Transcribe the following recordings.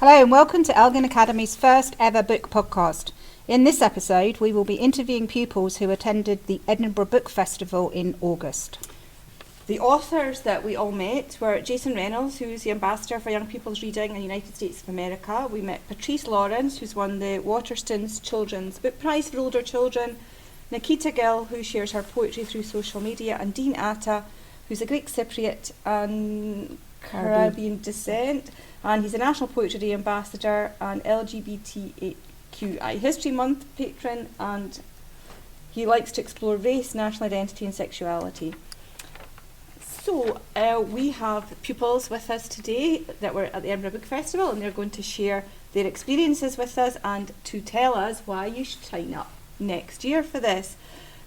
Hello and welcome to Elgin Academy's first ever book podcast. In this episode, we will be interviewing pupils who attended the Edinburgh Book Festival in August. The authors that we all met were Jason Reynolds, who's the Ambassador for Young People's Reading in the United States of America. We met Patrice Lawrence, who's won the Waterstones Children's Book Prize for Older Children, Nikita Gill, who shares her poetry through social media, and Dean Atta, who's a Greek Cypriot and Caribbean descent, and he's a National Poetry Day Ambassador and LGBTQI History Month patron, and he likes to explore race, national identity and sexuality. So we have pupils with us today that were at the Edinburgh Book Festival, and they're going to share their experiences with us and to tell us why you should sign up next year for this.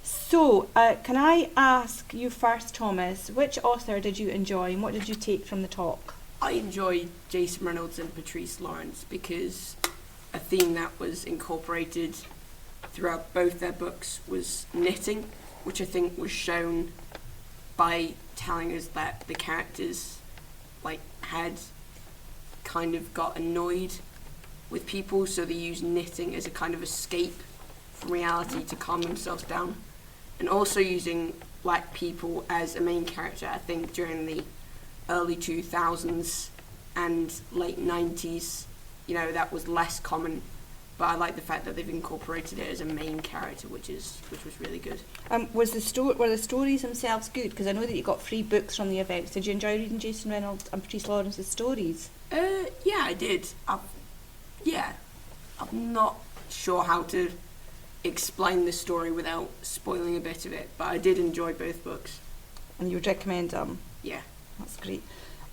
So can I ask you first, Thomas, which author did you enjoy and what did you take from the talk? I enjoyed Jason Reynolds and Patrice Lawrence because a theme that was incorporated throughout both their books was knitting, which I think was shown by telling us that the characters had kind of got annoyed with people, so they used knitting as a kind of escape from reality to calm themselves down. And also using black people as a main character, I think during the early 2000s and late 90s, that was less common. But I like the fact that they've incorporated it as a main character, which was really good. Were the stories themselves good? Because I know that you got free books from the events. Did you enjoy reading Jason Reynolds and Patrice Lawrence's stories? Yeah, I did. I'm not sure how to explain the story without spoiling a bit of it, but I did enjoy both books. And you would recommend them? Yeah. That's great.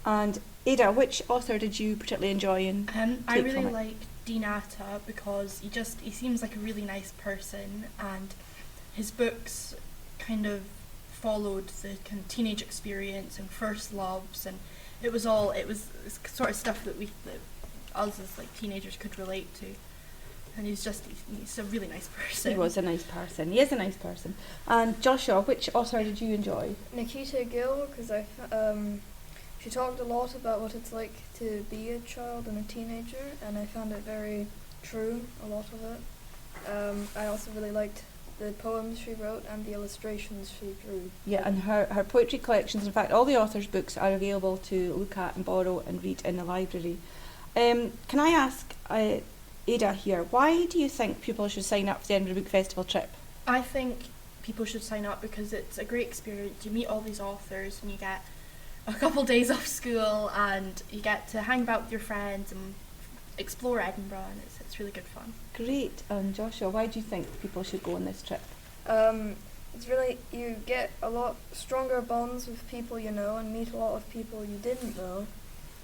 And Ada, which author did you particularly enjoy and I really like Dean Atta because he seems like a really nice person, and his books kind of followed the kind of teenage experience and first loves, and it was sort of stuff that us as teenagers could relate to. And he's a really nice person. He was a nice person. He is a nice person. And Joshua, which author did you enjoy? Nikita Gill, because she talked a lot about what it's like to be a child and a teenager, and I found it very true, a lot of it. I also really liked the poems she wrote and the illustrations she drew. Yeah, and her poetry collections, in fact, all the authors' books are available to look at and borrow and read in the library. Can I ask Ada here, why do you think people should sign up for the Edinburgh Book Festival trip? I think people should sign up because it's a great experience. You meet all these authors and you get a couple days off school and you get to hang about with your friends and explore Edinburgh, and it's really good fun. Great. And Joshua, why do you think people should go on this trip? It's really, you get a lot stronger bonds with people you know and meet a lot of people you didn't know,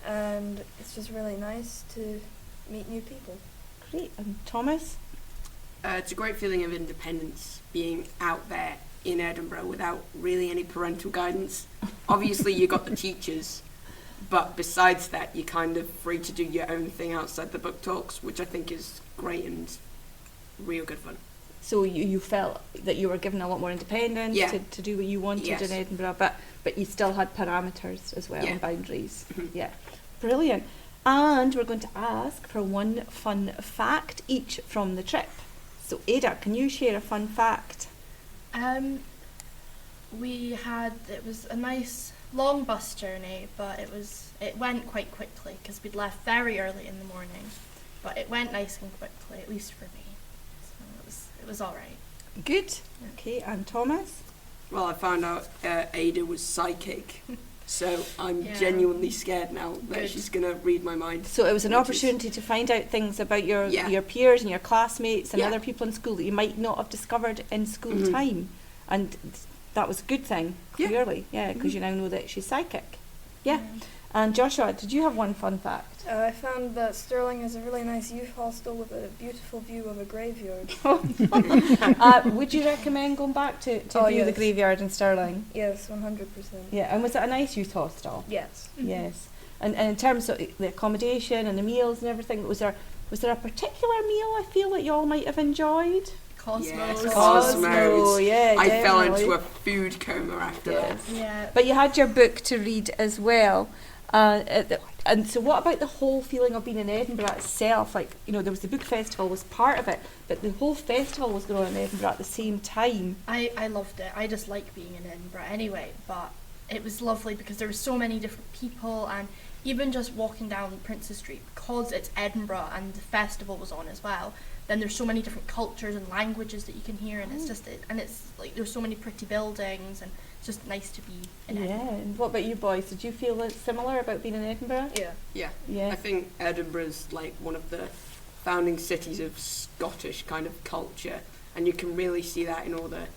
and it's just really nice to meet new people. Great. And Thomas? It's a great feeling of independence being out there in Edinburgh without really any parental guidance. Obviously you got the teachers, but besides that you're kind of free to do your own thing outside the book talks, which I think is great and real good fun. So you felt that you were given a lot more independence to do what you wanted in Edinburgh, but you still had parameters as well and boundaries. Mm-hmm. Yeah, brilliant. And we're going to ask for one fun fact each from the trip. So Ada, can you share a fun fact? It was a nice long bus journey, but it went quite quickly because we'd left very early in the morning, but it went nice and quickly, at least for me. So it was all right. Good. Yeah. Okay, and Thomas? Well, I found out Ada was psychic. So I'm genuinely scared now that she's going to read my mind. So it was an opportunity to find out things about your peers and your classmates and other people in school that you might not have discovered in school time. And that was a good thing, clearly. Yeah, because you now know that she's psychic. Yeah. And Joshua, did you have one fun fact? I found that Stirling has a really nice youth hostel with a beautiful view of a graveyard. Would you recommend going back to view the graveyard in Stirling? Yes, 100%. Yeah, and was it a nice youth hostel? Yes. Mm-hmm. Yes. And in terms of the accommodation and the meals and everything, was there a particular meal I feel that you all might have enjoyed? Cosmos. Yes, Cosmo, Cosmos. yeah, I fell definitely. into a food coma after that. Yeah. But you had your book to read as well. And so what about the whole feeling of being in Edinburgh itself? Like, you know, there was the book festival was part of it, but the whole festival was going on in Edinburgh at the same time. I loved it. I just like being in Edinburgh anyway, but it was lovely because there were so many different people, and even just walking down Princes Street, because it's Edinburgh and the festival was on as well, then there's so many different cultures and languages that you can hear, and it's just, and it's like there's so many pretty buildings, and it's just nice to be in Edinburgh. Yeah, and what about you boys? Did you feel similar about being in Edinburgh? Yeah. Yeah. Yeah. I think Edinburgh's like one of the founding cities of Scottish kind of culture, and you can really see that in all the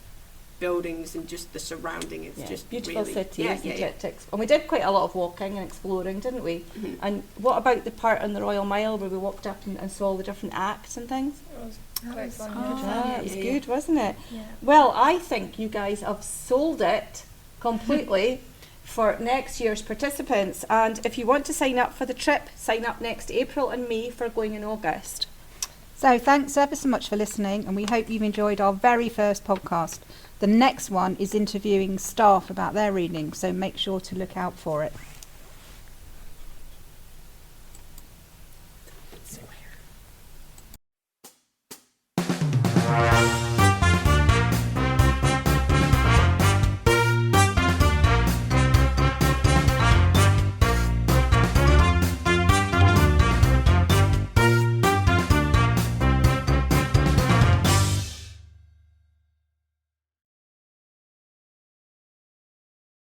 buildings and just the surrounding. It's Yeah, just beautiful really, city, yeah, isn't yeah, it? And we did quite a lot of walking and exploring, didn't we? Mhm. And what about the part on the Royal Mile where we walked up and saw all the different acts and things? It was That quite was fun. good. It was yeah. good, wasn't it? Yeah. Well, I think you guys have sold it completely for next year's participants. And if you want to sign up for the trip, sign up next April and May for going in August. So thanks ever so much for listening, and we hope you've enjoyed our very first podcast. The next one is interviewing staff about their reading, so make sure to look out for it.